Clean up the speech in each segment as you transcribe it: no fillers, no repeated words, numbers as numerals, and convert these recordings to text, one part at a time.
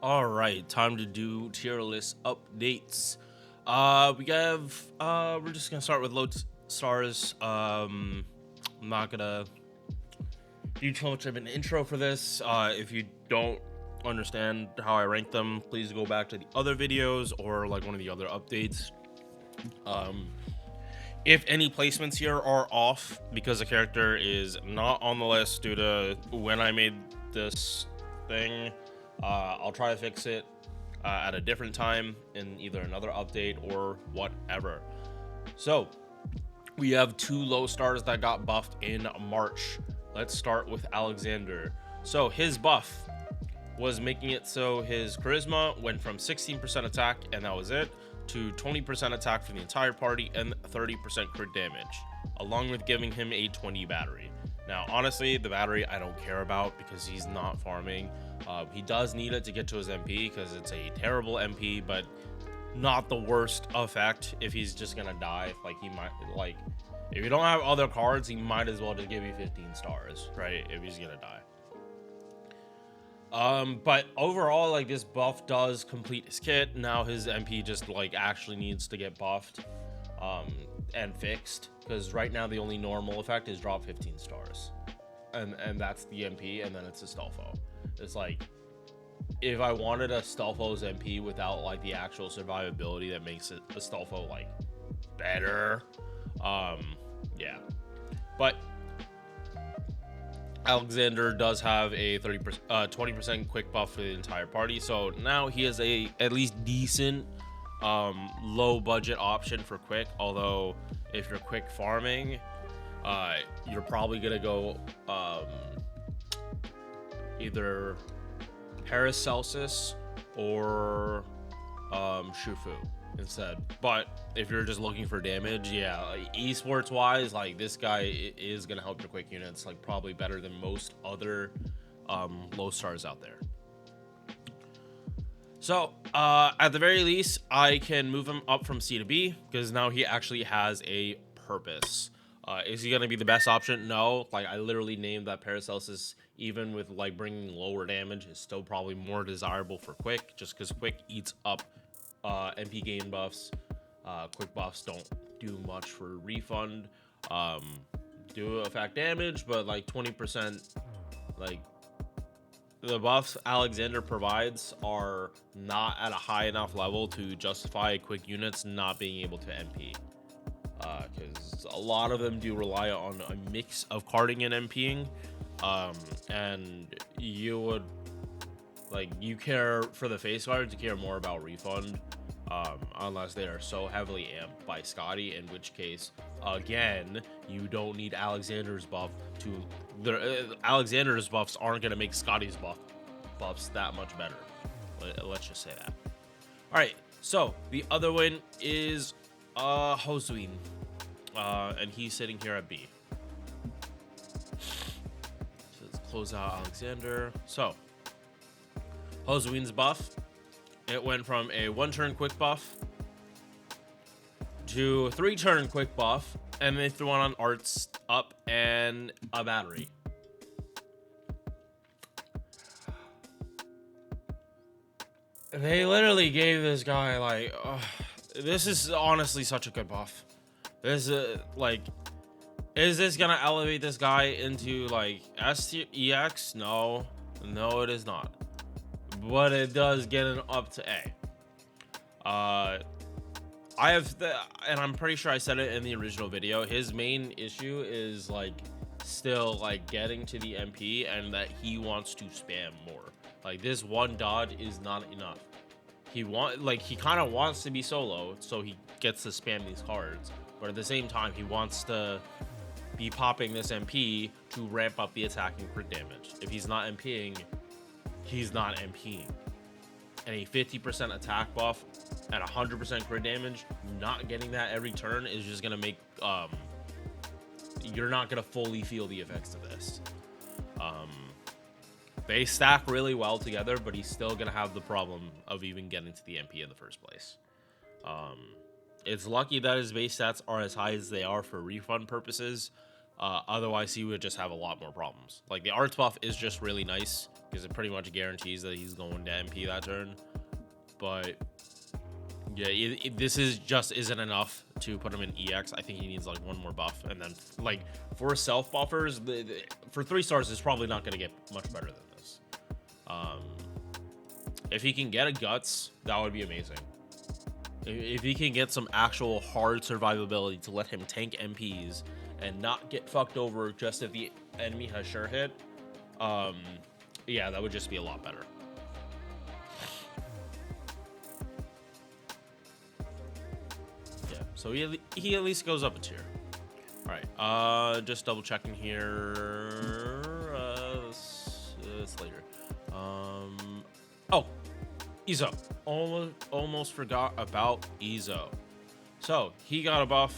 All right, time to do tier list updates. We're just gonna start with low stars. I'm not gonna do too much of an intro for this. If you don't understand how I rank them, please go back to the other videos or like one of the other updates. If any placements here are off because the character is not on the list due to when I made this thing, I'll try to fix it at a different time in either another update or whatever. So we have two low stars that got buffed in March. Let's start with Alexander. So his buff was making it so his charisma went from 16% attack, and that was it, to 20% attack for the entire party and 30% crit damage, along with giving him a 20 battery. Now, honestly, the battery I don't care about because he's not farming. He does need it to get to his MP because it's a terrible MP, but not the worst effect if he's just gonna die. Like, he might, like, if you don't have other cards, he might as well just give you 15 stars, right? If he's gonna die. But overall, like, this buff does complete his kit. Now his MP just like actually needs to get buffed and fixed, because right now the only normal effect is drop 15 stars, and that's the MP, and then it's a Stelfo. It's like, if I wanted a Stelfo's MP without like the actual survivability that makes it a Stelfo like better, yeah. But Alexander does have a 20% quick buff for the entire party, so now he is a at least decent low budget option for quick. Although if you're quick farming, you're probably gonna go either Paracelsus or Shufu instead. But if you're just looking for damage, yeah, like, esports wise, like, this guy is gonna help your quick units like probably better than most other low stars out there. So at the very least, I can move him up from C to B because now he actually has a purpose. Is he gonna be the best option? No. Like, I literally named that Paracelsus, even with like bringing lower damage, is still probably more desirable for quick, just because quick eats up MP gain buffs. Quick buffs don't do much for refund. Do affect damage, but like 20%, like, the buffs Alexander provides are not at a high enough level to justify quick units not being able to MP. Because a lot of them do rely on a mix of carding and MPing. And you would, like, you care for the face cards, you care more about refund. Unless they are so heavily amped by Scotty, in which case, again, you don't need Alexander's buff to. Alexander's buffs aren't going to make Scotty's buffs that much better. Let's just say that. All right, so the other one is Hosuin, and he's sitting here at B. So let's close out Alexander. So Hosuin's buff. It went from a 1-turn quick buff to a 3-turn quick buff, and they threw on arts up and a battery. They literally gave this guy like, this is honestly such a good buff. This is like, is this gonna elevate this guy into like S tier EX? No, it is not. But it does get it up to A. I have and I'm pretty sure I said it in the original video. His main issue is like still like getting to the MP, and that he wants to spam more. Like, this one dodge is not enough. He kind of wants to be solo, so he gets to spam these cards. But at the same time, he wants to be popping this MP to ramp up the attack and crit damage. If he's not MPing, he's not MPing. And a 50% attack buff at 100% crit damage, not getting that every turn is just gonna make you're not gonna fully feel the effects of this. They stack really well together, but he's still gonna have the problem of even getting to the MP in the first place. It's lucky that his base stats are as high as they are for refund purposes. Otherwise, he would just have a lot more problems. Like, the arts buff is just really nice because it pretty much guarantees that he's going to MP that turn. But yeah, this isn't enough to put him in EX. I think he needs like one more buff, and then like for self buffers, for 3 stars is probably not going to get much better than this. If he can get a guts, that would be amazing. If he can get some actual hard survivability to let him tank MPs and not get fucked over just if the enemy has sure hit, yeah, that would just be a lot better. Yeah, so he at least goes up a tier. All right, just double checking here. This later. Oh, Izo. Almost forgot about Izo. So he got a buff,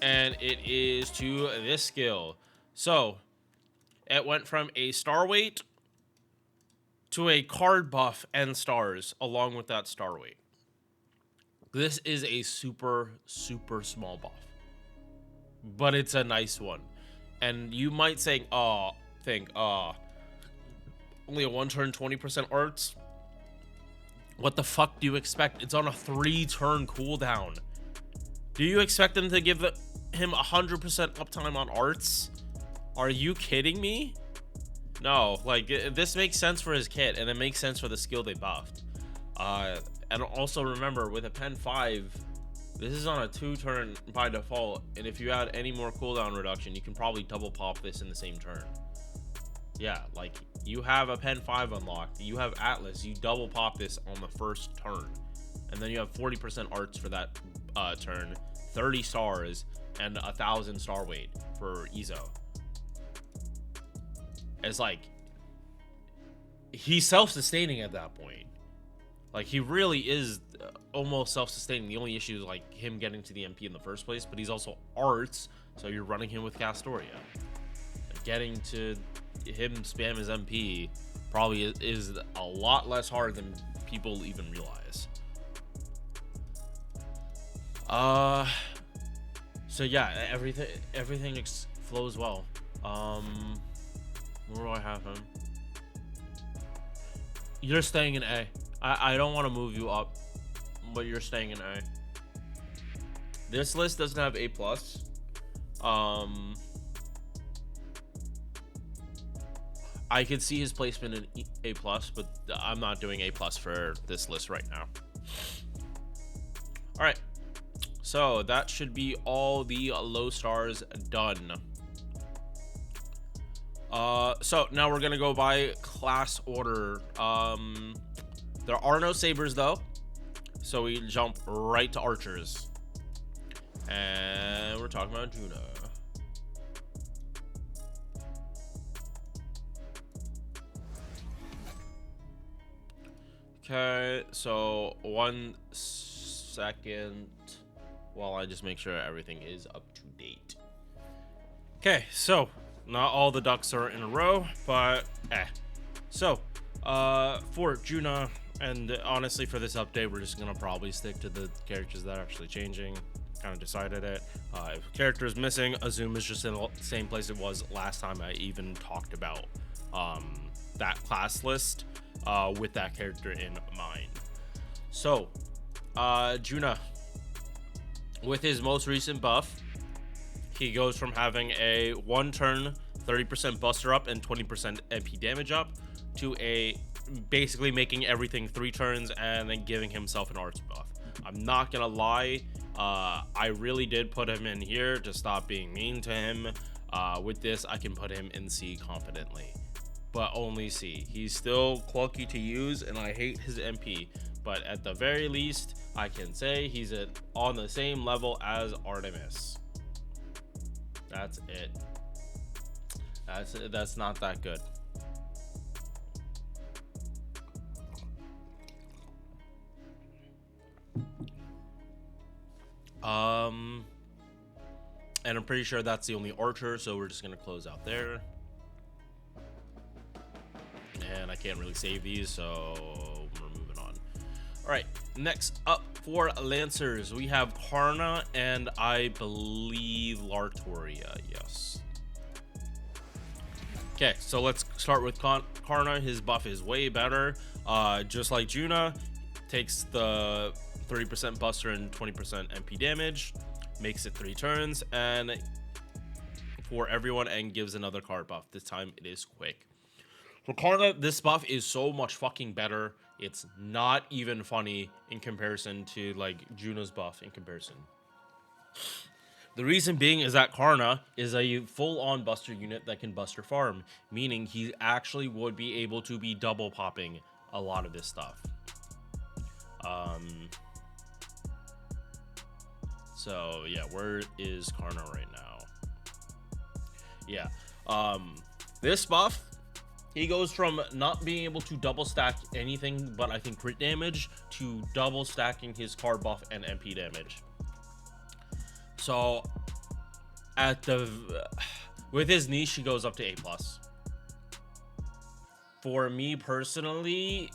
and it is to this skill. So it went from a star weight to a card buff and stars along with that star weight. This is a super small buff, but it's a nice one. And you might think, only a 1 turn 20% arts. What the fuck do you expect? It's on a 3 turn cooldown. Do you expect them to give him 100% uptime on arts? Are you kidding me? No, like, this makes sense for his kit, and it makes sense for the skill they buffed. And also remember, with a Pen 5, this is on a 2 turn by default, and if you add any more cooldown reduction, you can probably double pop this in the same turn. Yeah, like, you have a Pen 5 unlocked, you have Atlas, you double pop this on the first turn, and then you have 40% arts for that turn, 30 stars, and 1,000 star weight for Izo. It's like, he's self-sustaining at that point. Like, he really is almost self-sustaining. The only issue is like him getting to the MP in the first place, but he's also arts, so you're running him with Castoria. Getting to him spam his MP probably is a lot less hard than people even realize. So yeah, everything flows well. Where do I have him? You're staying in A. I don't want to move you up, but you're staying in A. This list doesn't have A+. I could see his placement in A+, but I'm not doing A+ for this list right now. All right, so that should be all the low stars done. So now we're gonna go by class order. There are no sabers though, so we jump right to archers, and we're talking about Juno. Okay, so 1 second while I just make sure everything is up to date. Okay, so not all the ducks are in a row, but so for Juno, and honestly for this update, we're just gonna probably stick to the characters that are actually changing. Kind of decided it. If a character is missing, Azum is just in the same place it was last time I even talked about that class list with that character in mind. So Juno, with his most recent buff, he goes from having a 1 turn 30% buster up and 20% MP damage up to a basically making everything 3 turns and then giving himself an arts buff. I'm not gonna lie, I really did put him in here to stop being mean to him. With this, I can put him in C confidently, but only C. He's still clunky to use, and I hate his MP, but at the very least, I can say he's on the same level as Artemis. That's it. That's not that good. And I'm pretty sure that's the only archer, so we're just gonna close out there. And I can't really save these, so we're moving on. All right, next up for Lancers, we have Karna and I believe Artoria. Yes. Okay, so let's start with Karna. His buff is way better. Just like Juna, takes the 30% buster and 20% MP damage, makes it 3 turns, and for everyone, and gives another card buff. This time it is quick. For Karna, this buff is so much fucking better. It's not even funny in comparison to like Juna's buff in comparison. The reason being is that Karna is a full-on buster unit that can buster farm, meaning he actually would be able to be double popping a lot of this stuff. So yeah, where is Karna right now? Yeah, this buff, he goes from not being able to double stack anything but I think crit damage to double stacking his card buff and MP damage. So at the with his niche, he goes up to A+. For me personally,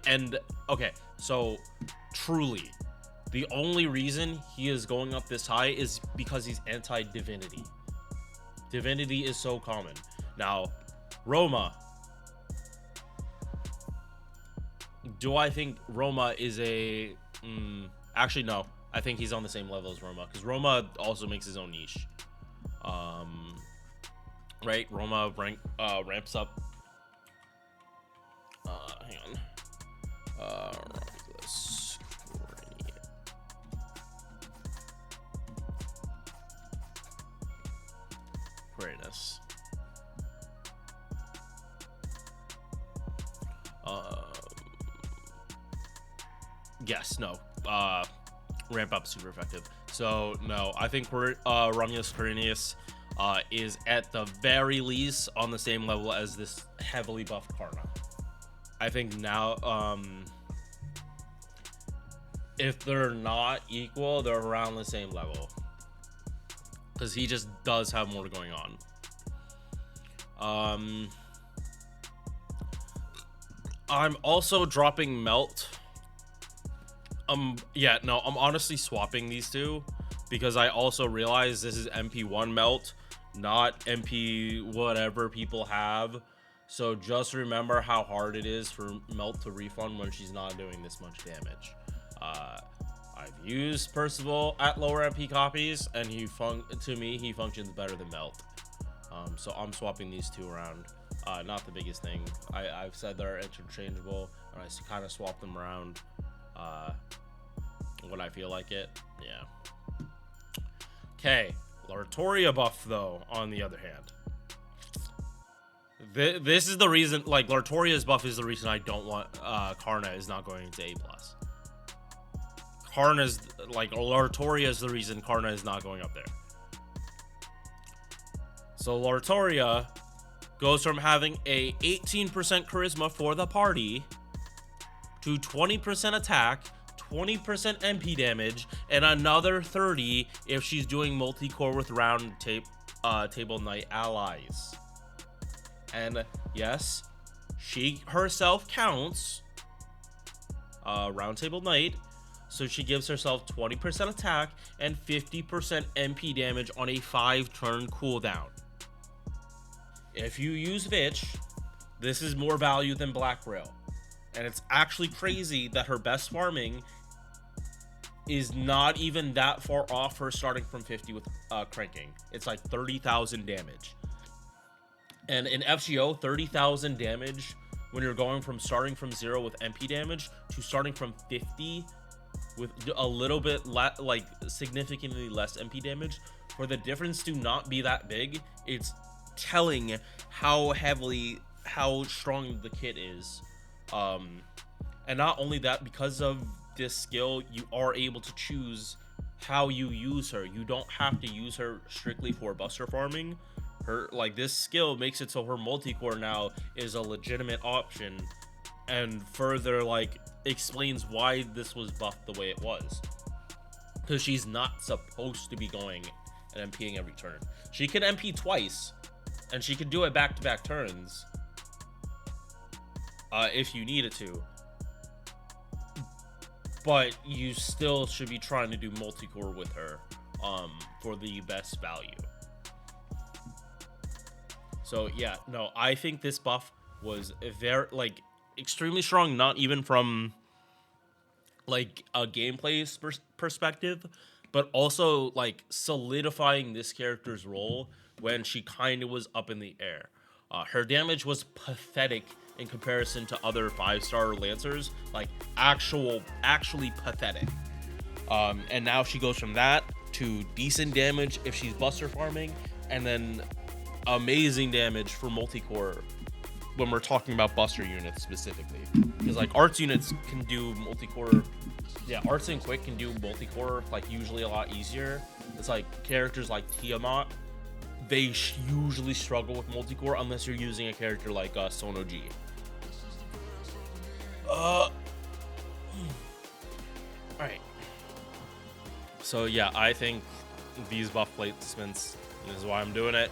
and okay, so truly, the only reason he is going up this high is because he's anti-divinity. Divinity is so common. Now, Roma. Do I think Roma is a... actually, no. I think he's on the same level as Roma, because Roma also makes his own niche. Right? Roma ramps up... hang on. Greatness. Yes, no. Ramp up super effective. So no, I think we're Romulus Corinius is at the very least on the same level as this heavily buffed Karna. I think now if they're not equal, they're around the same level, because he just does have more going on. I'm also dropping Melt. Yeah, no, I'm honestly swapping these two because I also realize this is MP1 Melt, not MP whatever people have. So just remember how hard it is for Melt to refund when she's not doing this much damage. I've used Percival at lower MP copies, and he functions better than Melt. So I'm swapping these two around. Not the biggest thing. I've said they're interchangeable, and I kind of swap them around when I feel like it. Yeah. Okay, Artoria buff though, on the other hand. This is the reason, like, Artoria's buff is the reason I don't want Karna is not going into A+. Karna's, like, Artoria is the reason Karna is not going up there. So Artoria goes from having a 18% charisma for the party to 20% attack, 20% MP damage, and another 30 if she's doing multi-core with round table knight allies. And yes, she herself counts round table knight, so she gives herself 20% attack and 50% MP damage on a 5-turn cooldown. If you use Vitch, this is more value than Black Rail. And it's actually crazy that her best farming is not even that far off her starting from 50 with cranking. It's like 30,000 damage. And in FGO, 30,000 damage when you're going from starting from 0 with MP damage to starting from 50 with a little bit like significantly less MP damage, for the difference to not be that big, it's telling how strong the kit is. And not only that, because of this skill, you are able to choose how you use her. You don't have to use her strictly for buster farming. Her, like, this skill makes it so her multi-core now is a legitimate option, and further, like, explains why this was buffed the way it was. Because she's not supposed to be going and MPing every turn. She can MP twice, and she can do it back-to-back turns if you needed to. But you still should be trying to do multi-core with her for the best value. So yeah, no, I think this buff was very like extremely strong, not even from like a gameplay perspective, but also like solidifying this character's role when she kind of was up in the air. Her damage was pathetic in comparison to other 5-star Lancers, like actually pathetic. And now she goes from that to decent damage if she's buster farming, and then amazing damage for multi-core when we're talking about buster units specifically. Because like arts units can do multi-core, yeah, arts and quick can do multi-core like usually a lot easier. It's like characters like Tiamat, they usually struggle with multi-core unless you're using a character like Sono G. Alright. So yeah, I think these buff placements, this is why I'm doing it.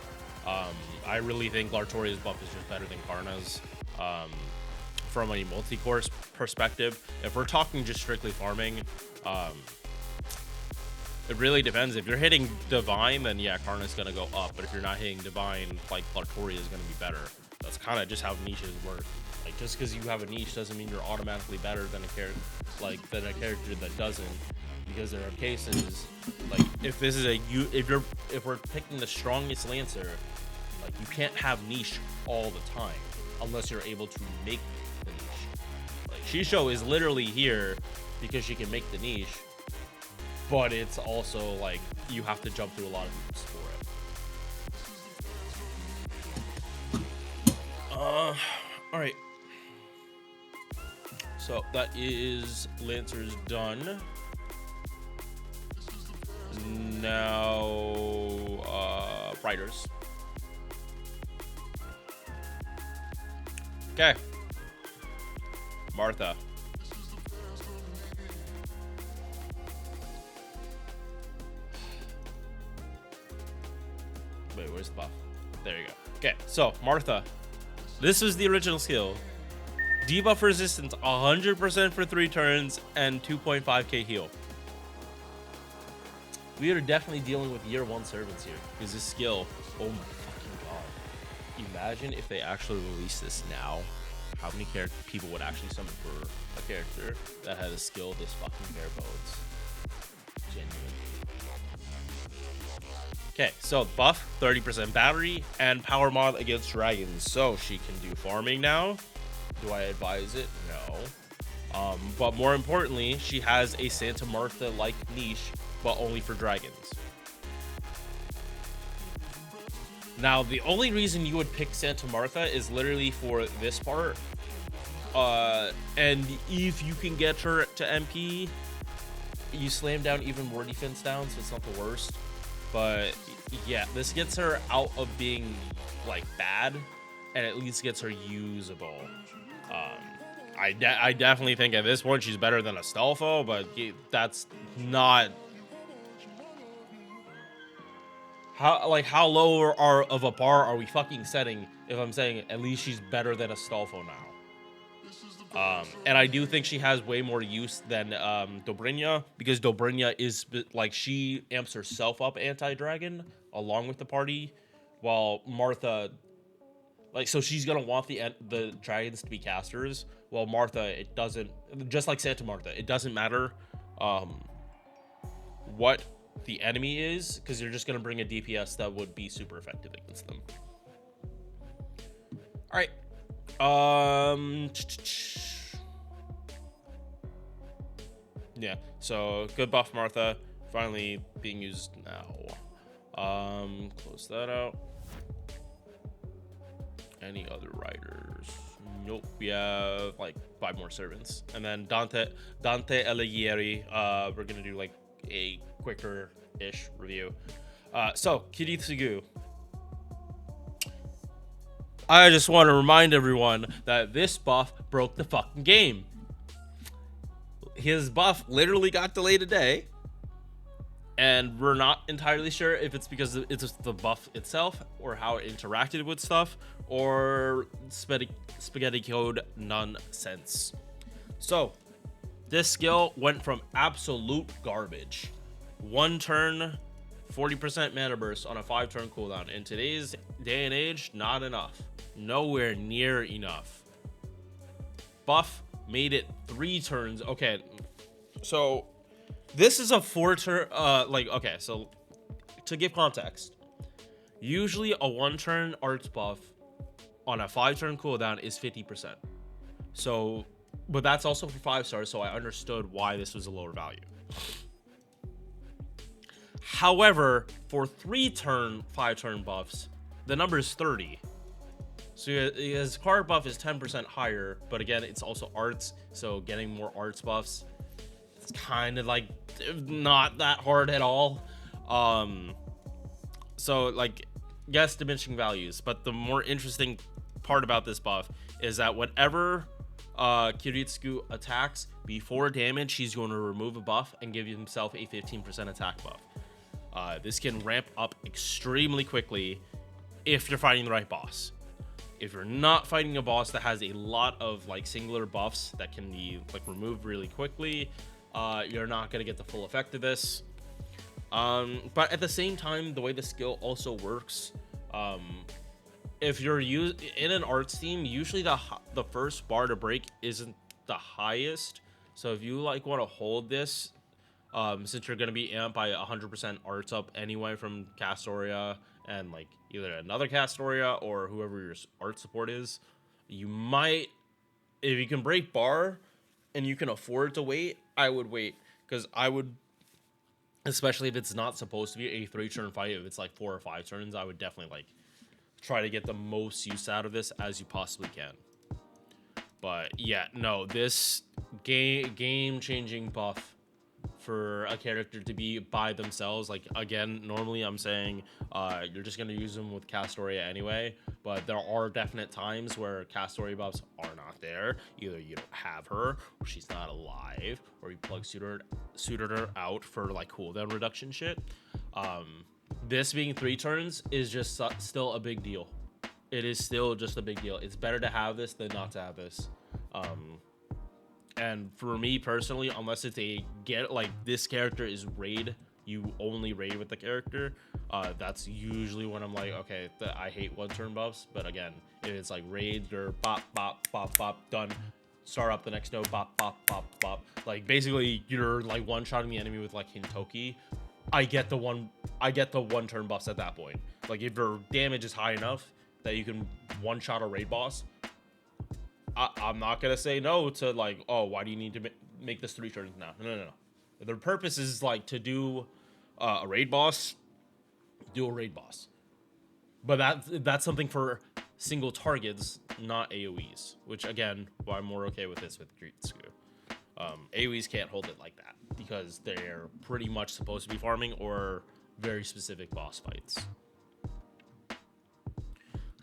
I really think Artoria's buff is just better than Karna's from a multi-core perspective. If we're talking just strictly farming, it really depends. If you're hitting Divine, then yeah, Karna's gonna go up. But if you're not hitting Divine, like Artoria is gonna be better. That's kind of just how niches work. Like just because you have a niche doesn't mean you're automatically better than a character that doesn't. Because there are cases like if we're picking the strongest Lancer, like you can't have niche all the time unless you're able to make the niche. Like Shisho is literally here because she can make the niche, but it's also like you have to jump through a lot of hoops for it. All right. So that is Lancers done. Now, Riders. Okay. Martha. Wait, where's the buff? There you go. Okay, so Martha. This was the original skill. Debuff resistance 100% for 3 turns and 2.5k heal. We are definitely dealing with year 1 servants here because this skill, oh my fucking god. Imagine if they actually release this now. How many people would actually summon for a character that had a skill this fucking bare bones? Genuine. Okay, so buff 30% battery and power mod against dragons. So she can do farming now. Do I advise it? No. But more importantly, she has a Santa Martha-like niche, but only for dragons. Now, the only reason you would pick Santa Martha is literally for this part. And if you can get her to MP, you slam down even more defense down, so it's not the worst. But yeah, this gets her out of being like bad, and at least gets her usable. I definitely think at this point she's better than Astolfo, but that's not how low of a bar are we fucking setting if I'm saying at least she's better than Astolfo now. And I do think she has way more use than Dobrynia, because Dobrynia is like she amps herself up anti-dragon along with the party, while Martha, like, so she's gonna want the dragons to be casters, while Martha, it doesn't, just like Santa Martha, it doesn't matter what the enemy is, because you're just gonna bring a DPS that would be super effective against them. All right. Yeah, so good buff Martha finally being used now. Close that out. Any other riders? Nope. We have like 5 more servants, and then Dante Alighieri. We're gonna do like a quicker ish review. So Kiritsugu. I just want to remind everyone that this buff broke the fucking game. His buff literally got delayed a day, and we're not entirely sure if it's because it's just the buff itself or how it interacted with stuff or spaghetti code nonsense. So this skill went from absolute garbage, 1 turn 40% mana burst on a 5-turn cooldown. In today's day and age, not enough. Nowhere near enough. Buff made it 3 turns. Okay, so this is a 4-turn. Okay, so to give context, usually a 1-turn arts buff on a 5-turn cooldown is 50%. So, but that's also for 5 stars, so I understood why this was a lower value. However, for 3-turn, 5-turn buffs, the number is 30. So his card buff is 10% higher, but again, it's also arts, so getting more arts buffs, it's kind of like not that hard at all. So like, yes, diminishing values, but the more interesting part about this buff is that whenever Kiritsugu attacks, before damage, he's going to remove a buff and give himself a 15% attack buff. This can ramp up extremely quickly if you're fighting the right boss. If you're not fighting a boss that has a lot of like singular buffs that can be like removed really quickly, you're not going to get the full effect of this. But at the same time, the way the skill also works, if you're in an arts team, usually the first bar to break isn't the highest. So if you like want to hold this, since you're going to be amped by 100% arts up anyway from Castoria and like either another Castoria or whoever your art support is, you might, if you can break bar and you can afford to wait, I would wait, because I would, especially if it's not supposed to be a 3-turn fight, if it's like 4 or 5 turns, I would definitely like try to get the most use out of this as you possibly can. But yeah, no, this game-changing buff for a character to be by themselves, like again, normally I'm saying you're just gonna use them with Castoria anyway, but there are definite times where Castoria buffs are not there. Either you don't have her, or she's not alive, or you plug suited her out for like cooldown reduction shit. This being 3 turns is just still a big deal. It is still just a big deal. It's better to have this than not to have this. And for me personally, unless it's this character is raid, you only raid with the character, that's usually when I'm like, okay, I hate 1-turn buffs. But again, if it's like raids or bop, bop, bop, bop, done, start up the next node, bop, bop, bop, bop. Like basically you're like one-shotting the enemy with like Hintoki. I get the 1-turn buffs at that point. Like if your damage is high enough that you can one-shot a raid boss, I'm not gonna say no to like, oh, why do you need to make this 3 turns now? No. Their purpose is like to do a raid boss, do a raid boss. But that's something for single targets, not AoEs. Which again, why I'm more okay with this with Kiritsugu. AoEs can't hold it like that because they're pretty much supposed to be farming or very specific boss fights.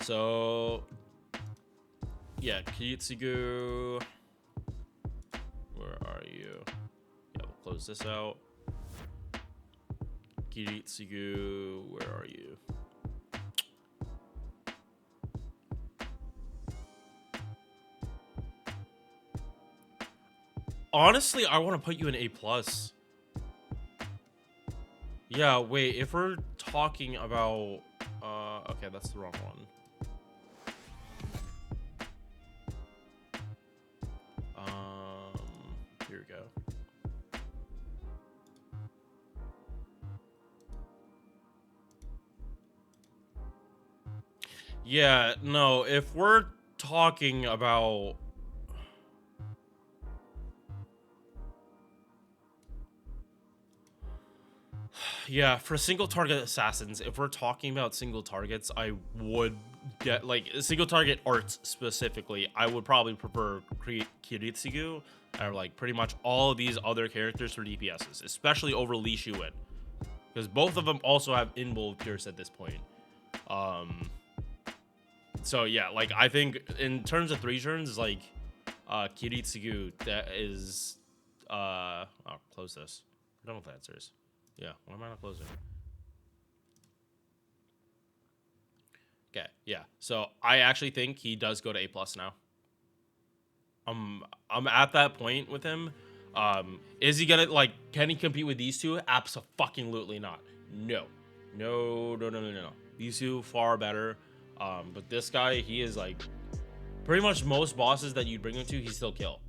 So yeah, Kiritsugu, where are you? Yeah, we'll close this out. Kiritsugu, where are you? Honestly, I want to put you in A+. Yeah, wait, if we're talking about... okay, that's the wrong one. Here we go. Yeah, no, if we're talking about... Yeah, for single target assassins, if we're talking about single targets, I would get like single target arts specifically. I would probably prefer Kiritsugu or like pretty much all of these other characters for DPSs, especially over Li Shuwen, because both of them also have inbuilt pierce at this point. So yeah, like I think in terms of 3 turns, like Kiritsugu, that is I'll close this. I'm done with answers. Yeah, why am I not closing? Okay, yeah. So I actually think he does go to A+ now. I'm at that point with him. Is he gonna like? Can he compete with these two? Absolutely not. No. No, no, no, no, no. These two far better. But this guy, he is like pretty much most bosses that you bring him to, he still kill.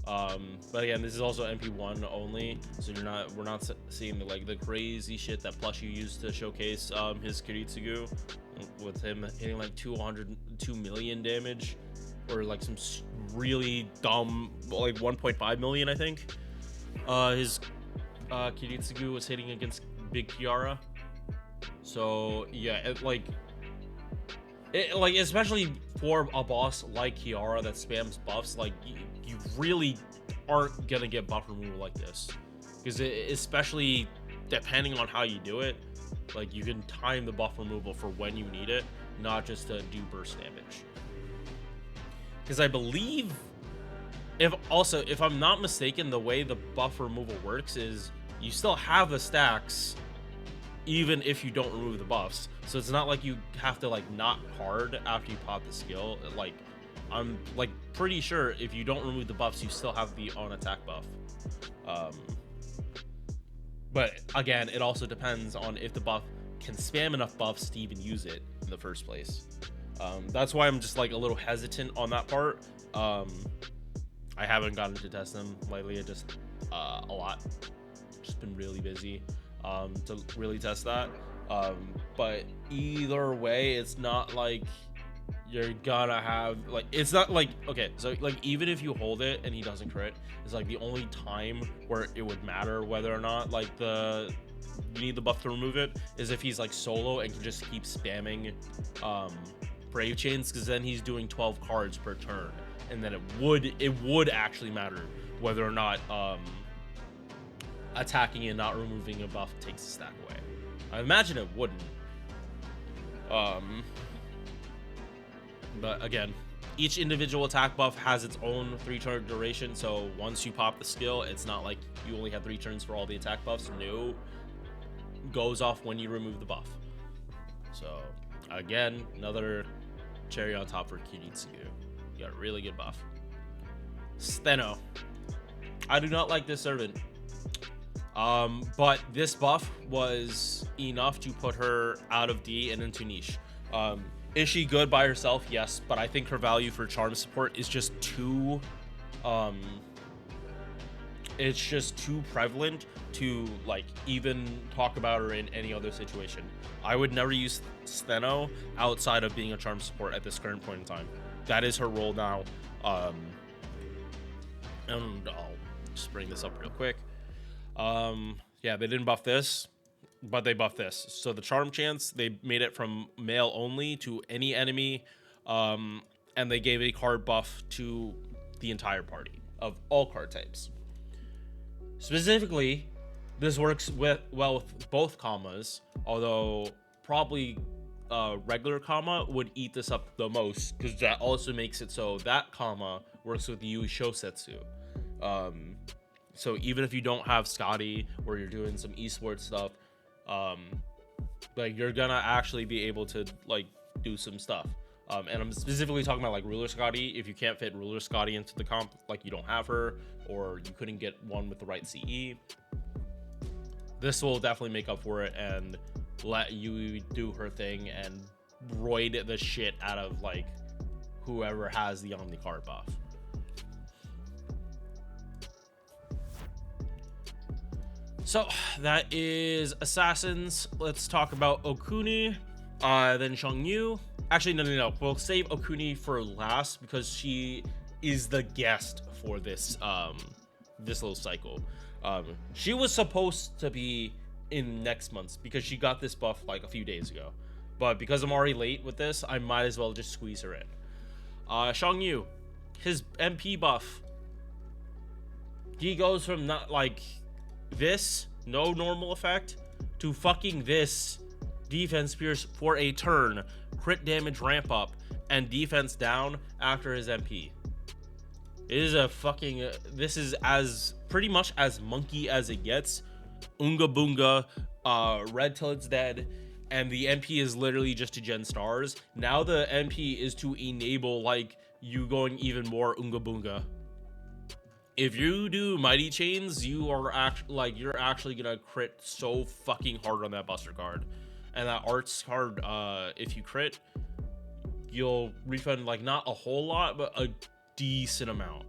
But again, this is also MP1 only, so we're not seeing the crazy shit that Plushy used to showcase his Kiritsugu, with him hitting like 202 million damage, or like some really dumb like 1.5 million, I think. His Kiritsugu was hitting against Big Kiara. So yeah, like especially for a boss like Kiara that spams buffs, like you really aren't gonna get buff removal like this, because especially depending on how you do it, like you can time the buff removal for when you need it, not just to do burst damage. Because I believe, if I'm not mistaken, the way the buff removal works is you still have the stacks even if you don't remove the buffs. So it's not like you have to like not hard after you pop the skill. Like I'm like pretty sure if you don't remove the buffs, you still have the on attack buff. But again, it also depends on if the buff can spam enough buffs to even use it in the first place. That's why I'm just like a little hesitant on that part. I haven't gotten to test them lately. Just a lot. Just been really busy to really test that. But either way, it's not like you're gonna have like, it's not like, okay, so like even if you hold it and he doesn't crit, it's like the only time where it would matter whether or not like you need the buff to remove it is if he's like solo and can just keep spamming brave chains, because then he's doing 12 cards per turn, and then it would actually matter whether or not attacking and not removing a buff takes a stack away. I imagine it wouldn't. But again, each individual attack buff has its own 3-turn duration, so once you pop the skill, it's not like you only have 3 turns for all the attack buffs. No, goes off when you remove the buff. So again, another cherry on top for Kiritsugu. You got a really good buff. Steno. I do not like this servant. But this buff was enough to put her out of D and into niche. Is she good by herself? Yes, but I think her value for charm support is just too it's just too prevalent to like even talk about her in any other situation. I would never use Steno outside of being a charm support at this current point in time. That is her role now. And I'll just bring this up real quick. Yeah, they didn't buff this, but they buffed this. So the charm chance, they made it from male only to any enemy, and they gave a card buff to the entire party of all card types. Specifically, this works well with both commas, although probably regular comma would eat this up the most, because that also makes it so that comma works with Yui Shosetsu. So even if you don't have Scotty or you're doing some esports stuff, like you're gonna actually be able to like do some stuff. And I'm specifically talking about like Ruler Scotty. If you can't fit Ruler Scotty into the comp, like you don't have her, or you couldn't get one with the right CE, this will definitely make up for it and let you do her thing and roid the shit out of like whoever has the Omni card buff. So that is Assassins. Let's talk about Okuni, then Xiangyu. Actually, no. We'll save Okuni for last because she is the guest for this this little cycle. She was supposed to be in next month's because she got this buff like a few days ago, but because I'm already late with this, I might as well just squeeze her in. Xiangyu, his MP buff. He goes from not like this, no normal effect, to fucking this, defense pierce for a turn, crit damage ramp up, and defense down after his MP. It is a fucking, this is as pretty much as monkey as it gets. Unga boonga, red till it's dead, and the MP is literally just to gen stars. Now the MP is to enable like you going even more unga boonga. If you do mighty chains, you are you're actually gonna crit so fucking hard on that buster card, and that arts card, if you crit, you'll refund like not a whole lot, but a decent amount.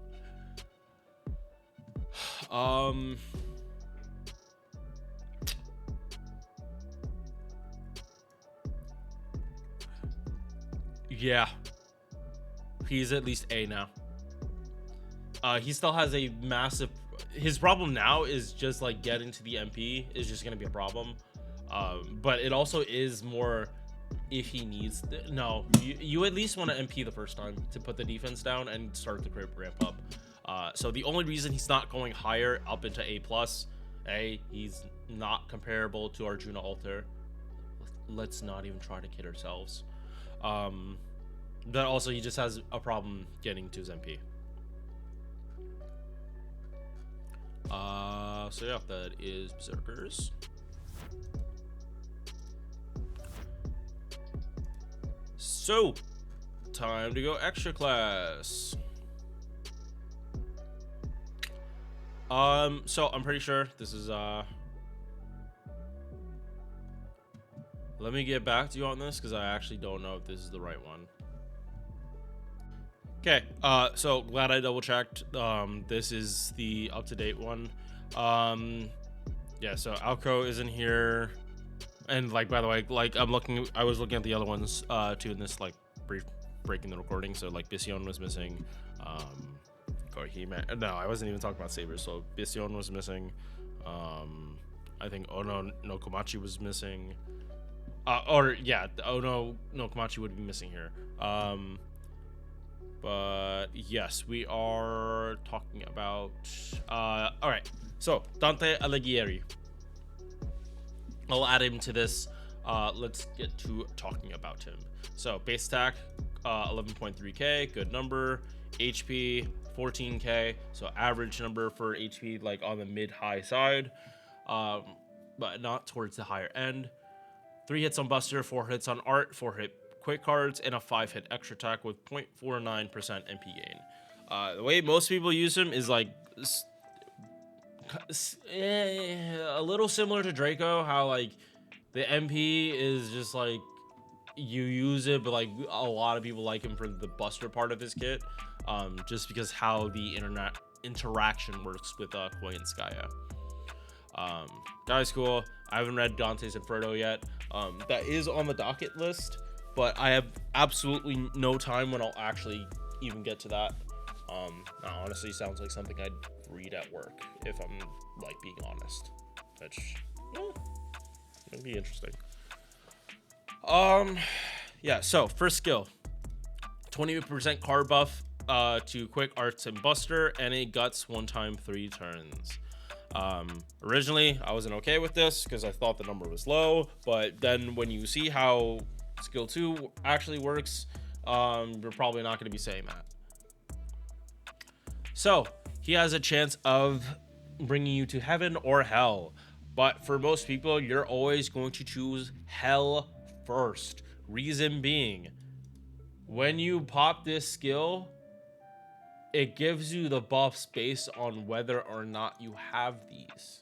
Yeah, he's at least A now. He still has a massive, his problem now is just like getting to the MP is just gonna be a problem. But it also is more if he needs no, you at least want to MP the first time to put the defense down and start the crit ramp up. So the only reason he's not going higher up into A plus, he's not comparable to Arjuna Alter. Let's not even try to kid ourselves. Then also he just has a problem getting to his MP. So yeah, that is Berserkers. So, time to go extra class. So I'm pretty sure this is let me get back to you on this because I actually don't know if this is the right one. Okay, so glad I double checked. This is the up-to-date one. Yeah, so Alco is in here, and like, by the way, like I was looking at the other ones too in this like brief breaking the recording. So like Bission was missing. No, I wasn't even talking about Sabers. So Bission was missing. I think Ono no Komachi was missing. Or yeah, Ono no Komachi would be missing here. But yes, we are talking about all right, so Dante Alighieri, I'll add him to this. Let's get to talking about him. So base attack 11.3k, good number. HP 14k, so average number for HP, like on the mid-high side, but not towards the higher end. 3 hits on Buster, 4 hits on Art, 4 hit quick cards, and a 5-hit extra attack with 0.49% MP gain. The way most people use him is like a little similar to Draco, how like the MP is just like you use it, but like a lot of people like him for the Buster part of his kit, just because how the internet interaction works with Koi and Skya. Guy's cool. I haven't read Dante's Inferno yet. That is on the docket list, but I have absolutely no time when I'll actually even get to that. That honestly sounds like something I'd read at work, if I'm like being honest, which it'd be interesting. Yeah, so first skill, 20% card buff to quick arts and Buster, and a guts 1 time 3 turns. Originally I wasn't okay with this because I thought the number was low, but then when you see how skill 2 actually works, you're probably not going to be saying that. So he has a chance of bringing you to heaven or hell, but for most people you're always going to choose hell first. Reason being, when you pop this skill, it gives you the buffs based on whether or not you have these.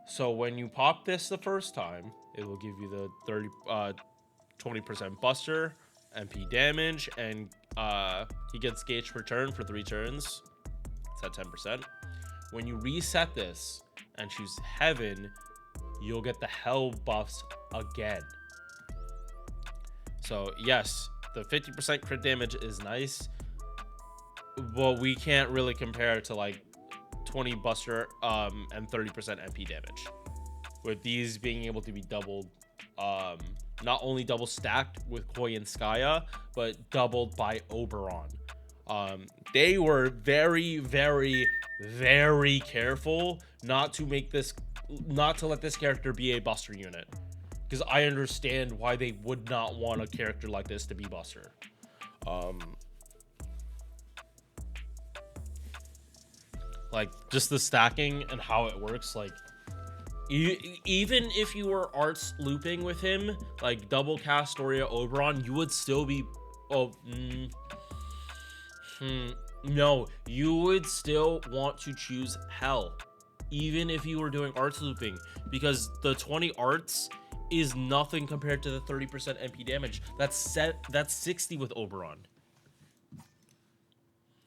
So when you pop this the first time, it will give you the 20% Buster, MP damage, and he gets gauge per turn for 3 turns. It's at 10%. When you reset this and choose Heaven, you'll get the Hell buffs again. So yes, the 50% crit damage is nice. Well, we can't really compare it to like 20 Buster and 30% MP damage, with these being able to be doubled, not only double stacked with Koi and Skya, but doubled by Oberon. They were very, very, very careful not to let this character be a Buster unit, because I understand why they would not want a character like this to be Buster. Like just the stacking and how it works, like even if you were arts looping with him, like double cast Artoria Oberon, you would still be no, you would still want to choose Hell, even if you were doing arts looping, because the 20 arts is nothing compared to the 30% MP damage. That's 60 with Oberon.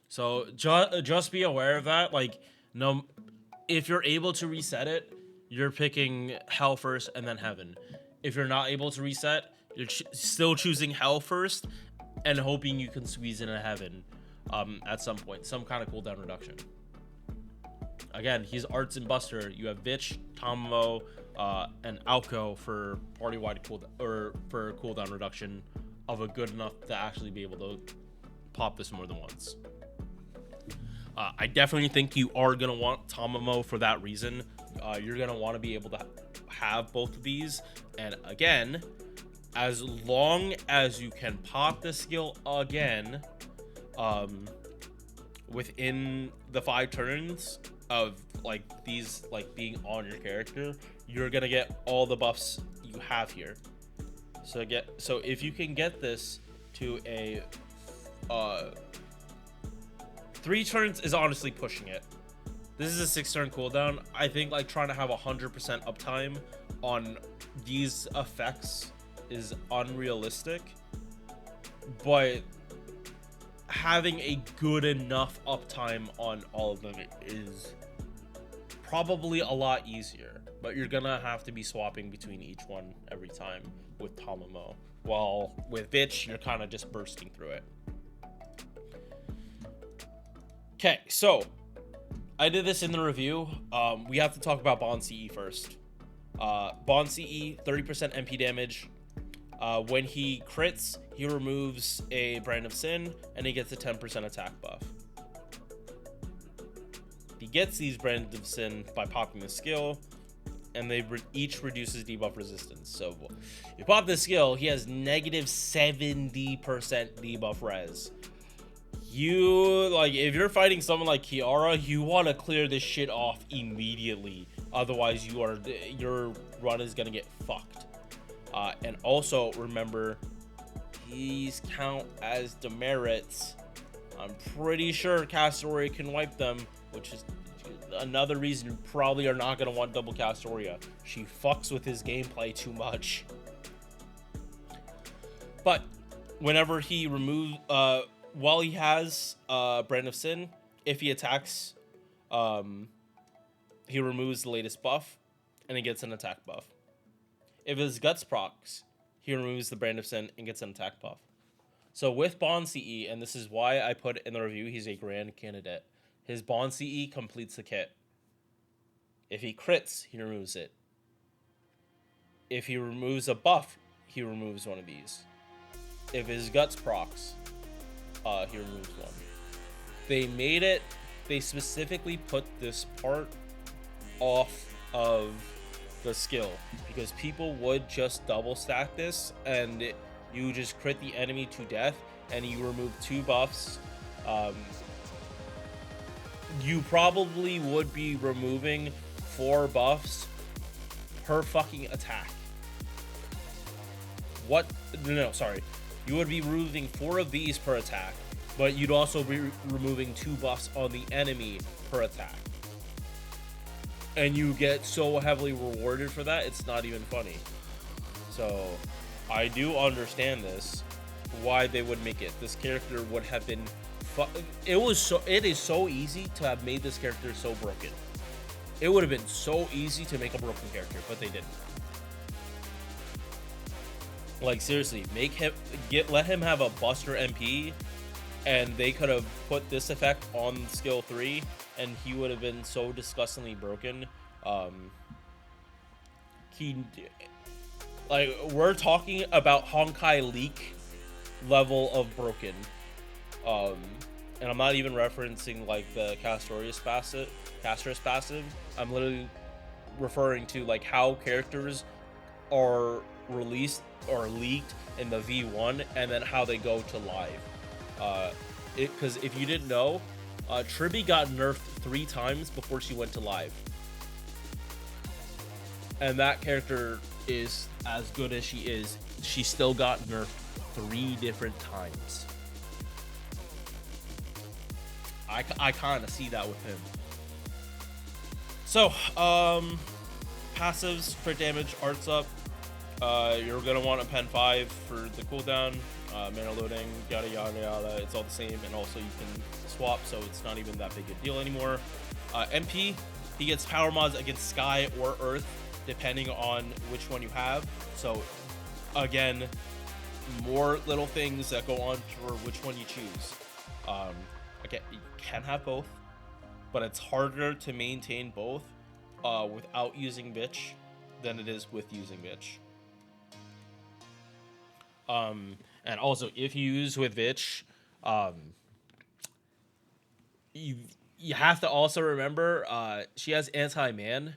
So just be aware of that. Like, no, if you're able to reset it, you're picking Hell first and then Heaven. If you're not able to reset, you're still choosing Hell first and hoping you can squeeze in a Heaven at some point, some kind of cooldown reduction. Again, he's Arts and Buster. You have Vitch, Tamamo, and Alco for party-wide cooldown, or for cooldown reduction of a good enough to actually be able to pop this more than once. I definitely think you are going to want Tamamo for that reason. You're going to want to be able to have both of these. And again, as long as you can pop the skill again within the 5 turns of like these like being on your character, you're going to get all the buffs you have here. So if you can get this to a 3 turns is honestly pushing it. This is a 6-turn cooldown. I think like trying to have 100% uptime on these effects is unrealistic, but having a good enough uptime on all of them is probably a lot easier. But you're gonna have to be swapping between each one every time with Tamamo. While with Vitch, you're kind of just bursting through it. Okay, so I did this in the review. We have to talk about Bond CE first. Bond CE, 30% MP damage. When he crits, he removes a Brand of Sin, and he gets a 10% attack buff. He gets these Brand of Sin by popping the skill, and they each reduces debuff resistance. So you pop the skill, he has negative 70% debuff res. If you're fighting someone like Kiara, you want to clear this shit off immediately. Otherwise, your run is gonna get fucked. And also remember, these count as demerits. I'm pretty sure Castoria can wipe them, which is another reason you probably are not gonna want double Castoria. She fucks with his gameplay too much. But whenever he removes, while he has Brand of Sin, if he attacks, he removes the latest buff, and he gets an attack buff. If his Guts procs, he removes the Brand of Sin and gets an attack buff. So with Bond CE, and this is why I put in the review, he's a grand candidate. His Bond CE completes the kit. If he crits, he removes it. If he removes a buff, he removes one of these. If his Guts procs, he removes one. They specifically put this part off of the skill because people would just double stack this and you just crit the enemy to death and you remove 2 buffs. You probably would be removing 4 buffs per fucking attack. What? No, sorry. You would be removing 4 of these per attack, but you'd also be removing 2 buffs on the enemy per attack. And you get so heavily rewarded for that, it's not even funny. So, I do understand this, why they would make it. This character would have been... It is so easy to have made this character so broken. It would have been so easy to make a broken character, but they didn't. Like, seriously, let him have a Buster MP, and they could have put this effect on skill 3, and he would have been so disgustingly broken. We're talking about Honkai Leak level of broken. And I'm not even referencing, like, the Castoria passive. I'm literally referring to, like, how characters are released or leaked in the V1 and then how they go to live. Because if you didn't know, Tribby got nerfed 3 times before she went to live. And that character is as good as she is. She still got nerfed 3 different times. I kind of see that with him. So, passives, crit damage, arts up. You're gonna want a pen 5 for the cooldown, mana loading, yada yada yada. It's all the same, and also you can swap, so it's not even that big a deal anymore. MP, he gets power mods against Sky or Earth, depending on which one you have. So, again, more little things that go on for which one you choose. Again, you can have both, but it's harder to maintain both without using Bitch than it is with using Bitch. And also, if you use with Bitch, you have to also remember she has anti-man.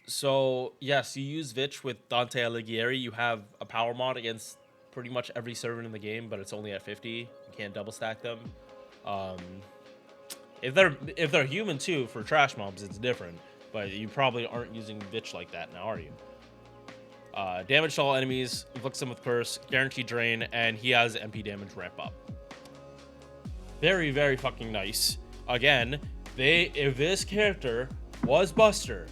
So yes, you use Vitch with Dante Alighieri. You have a power mod against pretty much every servant in the game, but it's only at 50. You can't double stack them. If they're human too for trash mobs, it's different. But you probably aren't using Vitch like that now, are you? Damage to all enemies, inflicts them with curse, guaranteed drain, and he has MP damage ramp up. Very, very fucking nice. Again, if this character was Buster,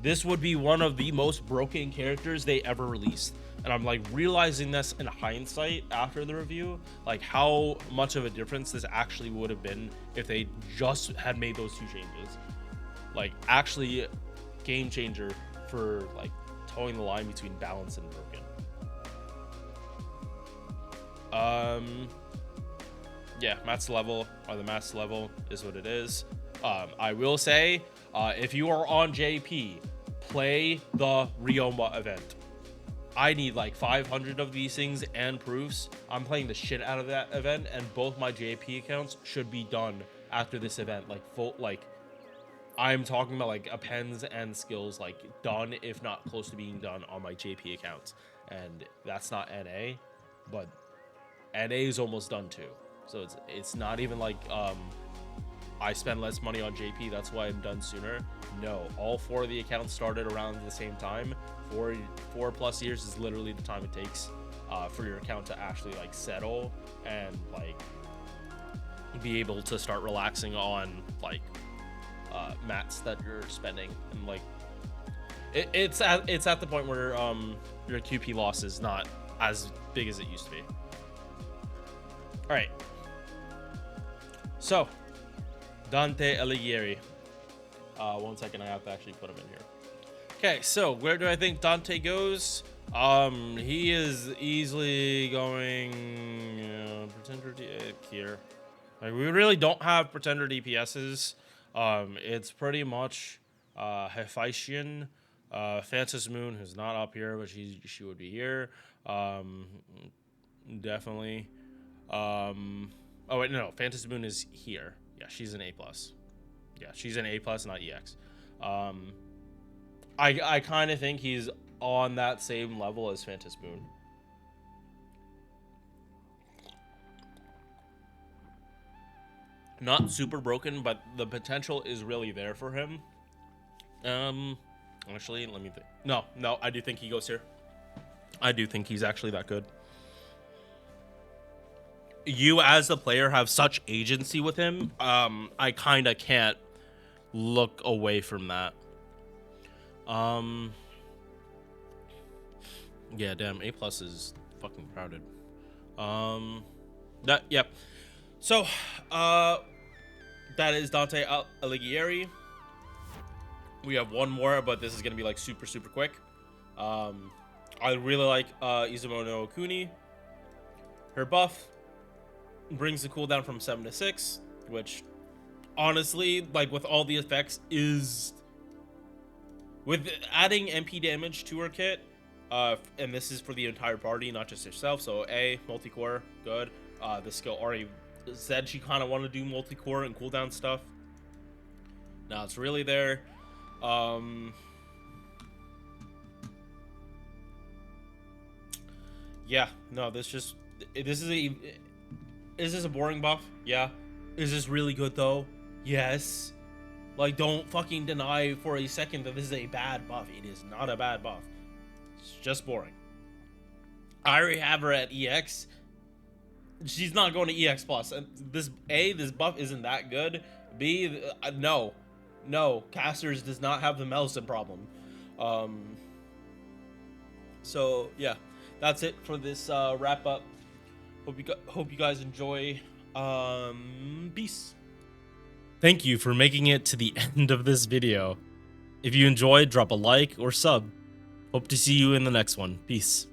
this would be one of the most broken characters they ever released. And I'm like realizing this in hindsight after the review, like how much of a difference this actually would have been if they just had made those two changes. Like actually game changer for like towing the line between balance and broken. Yeah, max level or the max level is what it is. I will say, if you are on JP, play the Ryoma event. I need like 500 of these things and proofs. I'm playing the shit out of that event, and both my JP accounts should be done after this event. Like full, like I'm talking about like appends and skills like done, if not close to being done on my JP accounts. And that's not NA, but NA is almost done too. So it's not even like I spend less money on JP, that's why I'm done sooner. No, all 4 of the accounts started around the same time. 4+ years is literally the time it takes for your account to actually like settle and like be able to start relaxing on like mats that you're spending. And like it's at the point where your QP loss is not as big as it used to be. All right, so Dante Alighieri. 1 second, I have to actually put him in here. Okay, so where do I think Dante goes? He is easily going Pretender here. Like, we really don't have Pretender DPSs. It's pretty much Hephaestion, Phantom Moon, who's not up here, but she would be here. Definitely. Oh wait, no, Phantom Moon is here. Yeah, she's an A+. Yeah, she's an A+, not EX. I kind of think he's on that same level as Phantom Moon. Not super broken, but the potential is really there for him. Actually, let me think. No, I do think he goes here. I do think he's actually that good. You as the player have such agency with him. I kind of can't look away from that. Yeah, damn, A+ is fucking crowded. Yep. So, that is Dante Alighieri. We have one more, but this is gonna be like super quick. I really like Izumo no Okuni. Her buff brings the cooldown from 7 to 6, which honestly, like with all the effects, is with adding MP damage to her kit, and this is for the entire party, not just herself. So multi-core, good. The skill already said she kind of wanted to do multi-core and cooldown stuff. Now it's really there. Yeah, no, is this a boring buff? Yeah. Is this really good though? Yes. Like, don't fucking deny for a second that this is a bad buff. It is not a bad buff. It's just boring. I already have her at EX. She's not going to EX plus. And this buff isn't that good. B, no. No, Casters does not have the medicine problem. So yeah, that's it for this wrap up. Hope you guys enjoy. Peace. Thank you for making it to the end of this video. If you enjoyed, drop a like or sub. Hope to see you in the next one. Peace.